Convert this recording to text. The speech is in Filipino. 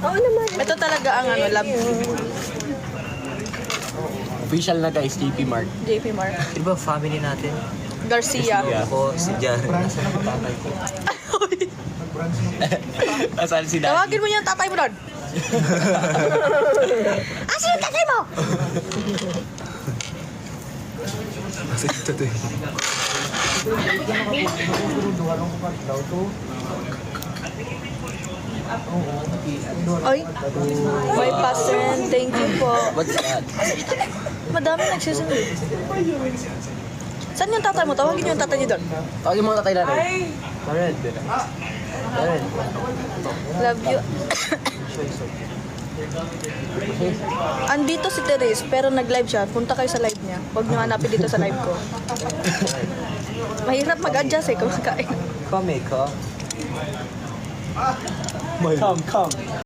Oo naman. Ito talaga ang ano, love Official na guys, JP Mark. JP Mark. Di ba family natin? Garcia. Ako, si Jar. Tatay ko. Asan si Daddy? Tawagin mo yung tatay mo doon. Asan yung tatay mo? Kasi ito to eh. Ay, may pattern. Thank you po. What's that? Madami nagsisunod. Saan yung tatay mo? Tawagin yung tatay niyo doon. Tawagin mo ang tatay natin. Karen. Karen. Love you. Andito si Therese, pero nag-live siya. Punta kayo sa live niya. Huwag niyo hanapin dito sa live ko. Mahirap mag-adjust eh kung kakain. Come, come. Come.